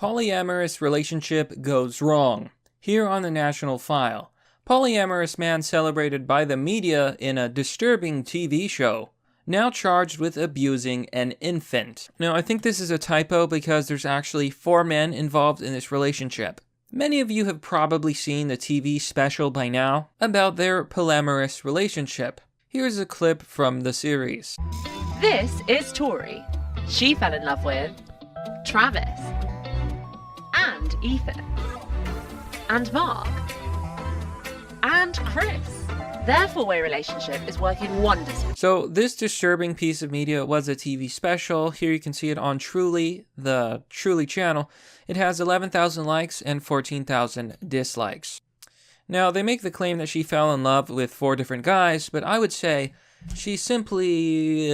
Polyamorous relationship goes wrong. Here on the National File. Polyamorous man celebrated by the media in a disturbing TV show. Now charged with abusing an infant. Now, I think this is a typo because there's actually 4 men involved in this relationship. Many of you have probably seen the TV special by now about their polyamorous relationship. Here's a clip from the series. This is Tori. She fell in love with Travis and Ethan and Mark and Chris. Their 4-way relationship is working wonders. So this disturbing piece of media was a TV special. Here you can see it on Truly, the Truly channel. It has 11,000 likes and 14,000 dislikes. Now, they make the claim that she fell in love with 4 different guys, but I would say she's simply,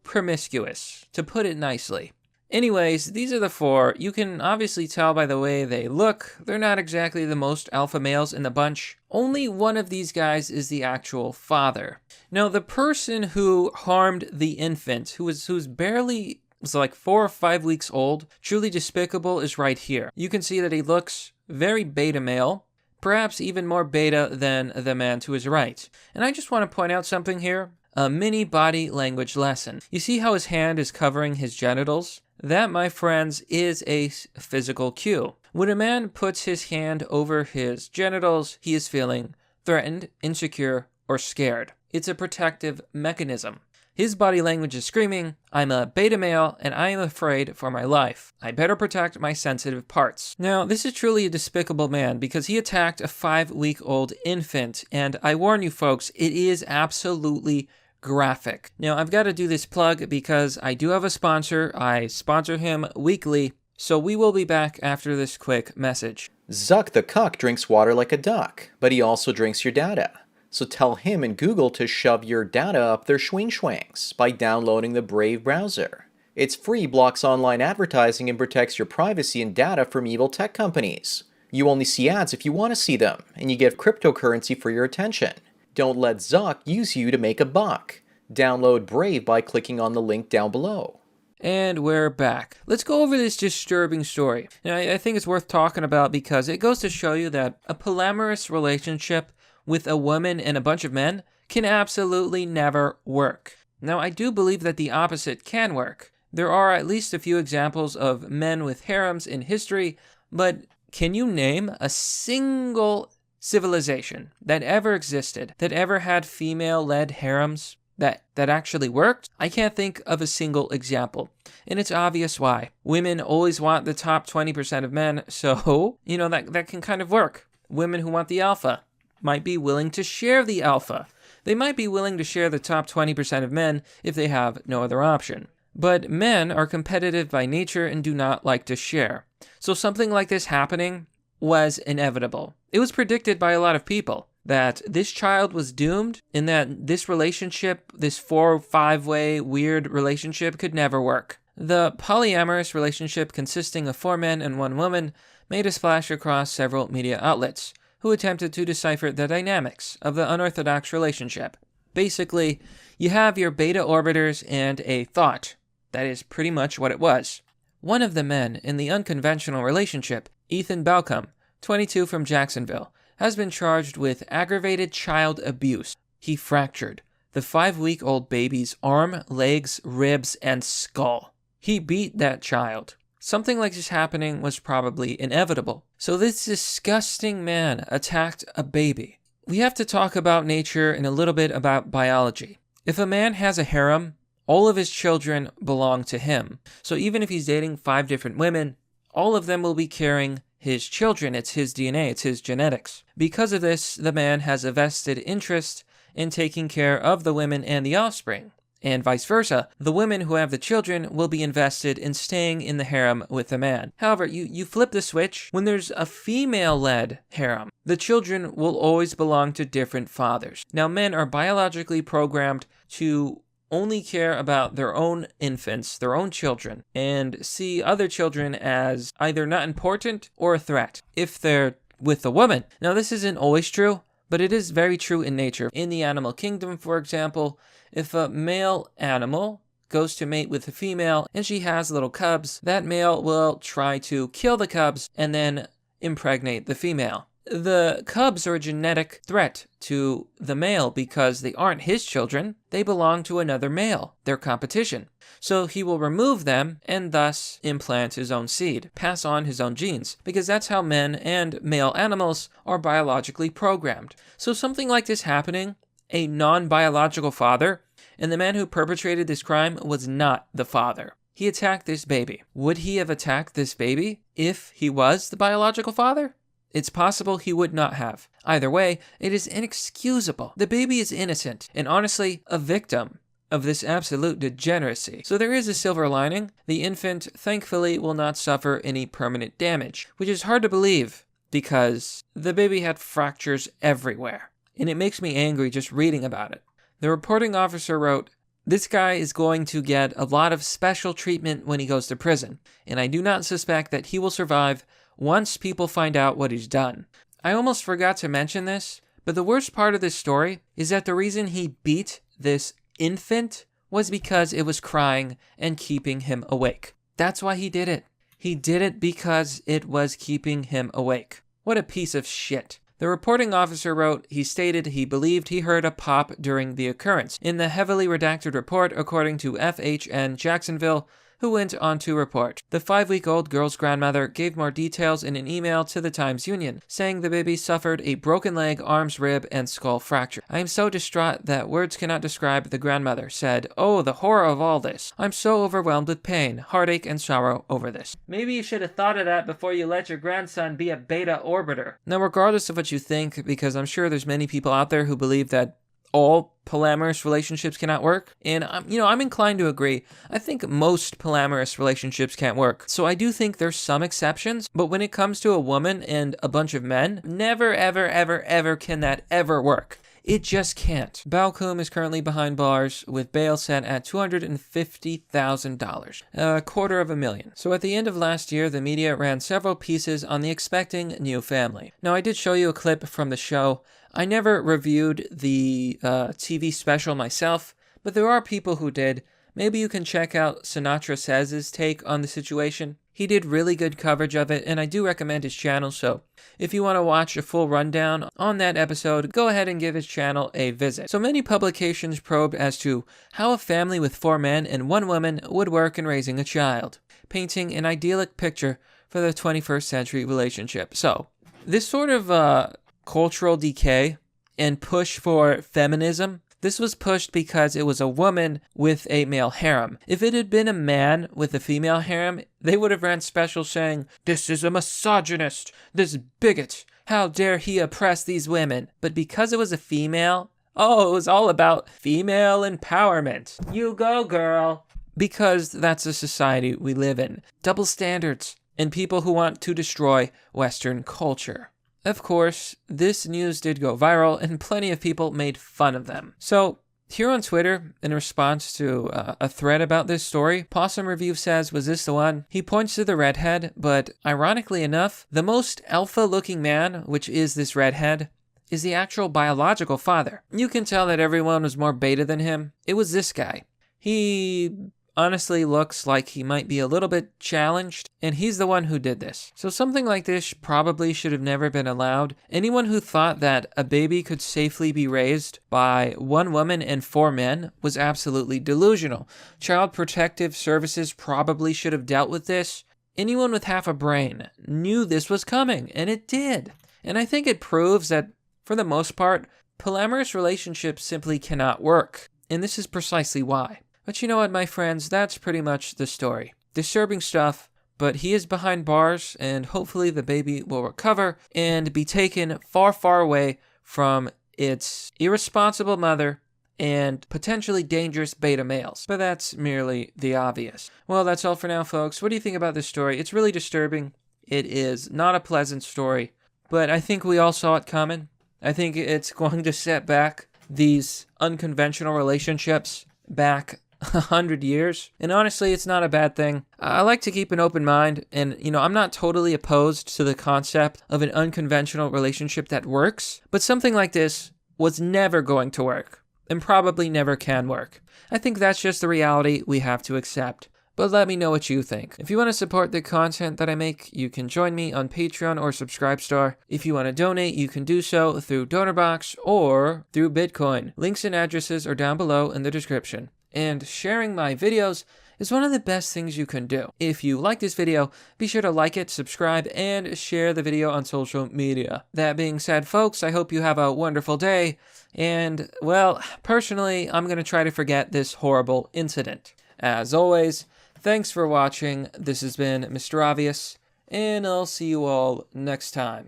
promiscuous, to put it nicely. Anyways, these are the 4. You can obviously tell by the way they look. They're not exactly the most alpha males in the bunch. Only one of these guys is the actual father. Now, the person who harmed the infant, who's barely was like 4 or 5 weeks old, truly despicable, is right here. You can see that he looks very beta male, perhaps even more beta than the man to his right. And I just want to point out something here. A mini body language lesson. You see how his hand is covering his genitals? That, my friends, is a physical cue. When a man puts his hand over his genitals, he is feeling threatened, insecure, or scared. It's a protective mechanism. His body language is screaming, I'm a beta male and I am afraid for my life. I better protect my sensitive parts. Now, this is truly a despicable man because he attacked a 5-week-old infant, and I warn you folks, it is absolutely graphic. Now, I've got to do this plug because I do have a sponsor. I sponsor him weekly, so we will be back after this quick message. Zuck the cuck drinks water like a duck, but he also drinks your data. So tell him and Google to shove your data up their schwing-schwangs by downloading the Brave browser. It's free, blocks online advertising, and protects your privacy and data from evil tech companies. You only see ads if you want to see them, and you get cryptocurrency for your attention. Don't let Zuck use you to make a buck. Download Brave by clicking on the link down below. And we're back. Let's go over this disturbing story. Now, I think it's worth talking about because it goes to show you that a polyamorous relationship with a woman and a bunch of men can absolutely never work. Now, I do believe that the opposite can work. There are at least a few examples of men with harems in history, but can you name a single civilization that ever existed, that ever had female-led harems that actually worked? I can't think of a single example. And it's obvious why. Women always want the top 20% of men, so, that can kind of work. Women who want the alpha might be willing to share the alpha. They might be willing to share the top 20% of men if they have no other option. But men are competitive by nature and do not like to share. So something like this happening was inevitable. It was predicted by a lot of people that this child was doomed and that this relationship, this 4 or 5-way weird relationship, could never work. The polyamorous relationship consisting of 4 men and 1 woman made a splash across several media outlets who attempted to decipher the dynamics of the unorthodox relationship. Basically, you have your beta orbiters and a thought. That is pretty much what it was. One of the men in the unconventional relationship, Ethan Baucom, 22 from Jacksonville, has been charged with aggravated child abuse. He fractured the 5-week-old baby's arm, legs, ribs, and skull. He beat that child. Something like this happening was probably inevitable. So this disgusting man attacked a baby. We have to talk about nature and a little bit about biology. If a man has a harem, all of his children belong to him. So even if he's dating 5 different women, all of them will be carrying his children. It's his DNA, it's his genetics. Because of this, the man has a vested interest in taking care of the women and the offspring. And vice versa, the women who have the children will be invested in staying in the harem with the man. However, you flip the switch. When there's a female-led harem, the children will always belong to different fathers. Now, men are biologically programmed to only care about their own infants, their own children, and see other children as either not important or a threat if they're with a woman. Now, this isn't always true, but it is very true in nature. In the animal kingdom, for example, if a male animal goes to mate with a female and she has little cubs, that male will try to kill the cubs and then impregnate the female. The cubs are a genetic threat to the male because they aren't his children. They belong to another male, their competition. So he will remove them and thus implant his own seed, pass on his own genes, because that's how men and male animals are biologically programmed. So something like this happening, a non-biological father, and the man who perpetrated this crime was not the father. He attacked this baby. Would he have attacked this baby if he was the biological father? It's possible he would not have. Either way, it is inexcusable. The baby is innocent, and honestly, a victim of this absolute degeneracy. So there is a silver lining. The infant, thankfully, will not suffer any permanent damage, which is hard to believe because the baby had fractures everywhere. And it makes me angry just reading about it. The reporting officer wrote, "This guy is going to get a lot of special treatment when he goes to prison, and I do not suspect that he will survive once people find out what he's done." I almost forgot to mention this, but the worst part of this story is that the reason he beat this infant was because it was crying and keeping him awake. That's why he did it. He did it because it was keeping him awake. What a piece of shit. The reporting officer wrote, he stated he believed he heard a pop during the occurrence. In the heavily redacted report, according to FHN Jacksonville, who went on to report, the 5-week-old girl's grandmother gave more details in an email to the Times-Union, saying the baby suffered a broken leg, arms, rib, and skull fracture. "I am so distraught that words cannot describe," the grandmother said. "Oh, the horror of all this. I'm so overwhelmed with pain, heartache, and sorrow over this." Maybe you should have thought of that before you let your grandson be a beta orbiter. Now, regardless of what you think, because I'm sure there's many people out there who believe that all polyamorous relationships cannot work, and I'm inclined to agree. I think most polyamorous relationships can't work. So I do think there's some exceptions, but when it comes to a woman and a bunch of men, never, ever, ever, ever can that ever work. It just can't. Baucom is currently behind bars with bail set at $250,000, $250,000. So at the end of last year, the media ran several pieces on the expecting new family. Now, I did show you a clip from the show. I never reviewed the TV special myself, but there are people who did. Maybe you can check out Sinatra Says' take on the situation. He did really good coverage of it, and I do recommend his channel, so if you want to watch a full rundown on that episode, go ahead and give his channel a visit. So many publications probed as to how a family with 4 men and 1 woman would work in raising a child, painting an idyllic picture for the 21st century relationship. So, this sort of cultural decay and push for feminism, this was pushed because it was a woman with a male harem. If it had been a man with a female harem, they would have ran specials saying, "This is a misogynist, this bigot, how dare he oppress these women." But because it was a female, it was all about female empowerment. You go, girl. Because that's the society we live in. Double standards and people who want to destroy Western culture. Of course, this news did go viral, and plenty of people made fun of them. So, here on Twitter, in response to a thread about this story, Possum Review says, "Was this the one?" He points to the redhead, but ironically enough, the most alpha-looking man, which is this redhead, is the actual biological father. You can tell that everyone was more beta than him. It was this guy. He honestly looks like he might be a little bit challenged, and he's the one who did this. So something like this probably should have never been allowed. Anyone who thought that a baby could safely be raised by 1 woman and 4 men was absolutely delusional. Child Protective Services probably should have dealt with this. Anyone with half a brain knew this was coming, and it did. And I think it proves that, for the most part, polyamorous relationships simply cannot work. And this is precisely why. But you know what, my friends, that's pretty much the story. Disturbing stuff, but he is behind bars, and hopefully the baby will recover and be taken far, far away from its irresponsible mother and potentially dangerous beta males. But that's merely the obvious. Well, that's all for now, folks. What do you think about this story? It's really disturbing. It is not a pleasant story, but I think we all saw it coming. I think it's going to set back these unconventional relationships back 100 years. And honestly, it's not a bad thing. I like to keep an open mind, and I'm not totally opposed to the concept of an unconventional relationship that works, but something like this was never going to work. and probably never can work. I think that's just the reality we have to accept. But let me know what you think. If you want to support the content that I make, you can join me on Patreon or Subscribestar. If you want to donate, you can do so through DonorBox or through Bitcoin. Links and addresses are down below in the description. And sharing my videos is one of the best things you can do. If you like this video, be sure to like it, subscribe, and share the video on social media. That being said, folks, I hope you have a wonderful day. And, well, personally, I'm going to try to forget this horrible incident. As always, thanks for watching. This has been Mr. Obvious, and I'll see you all next time.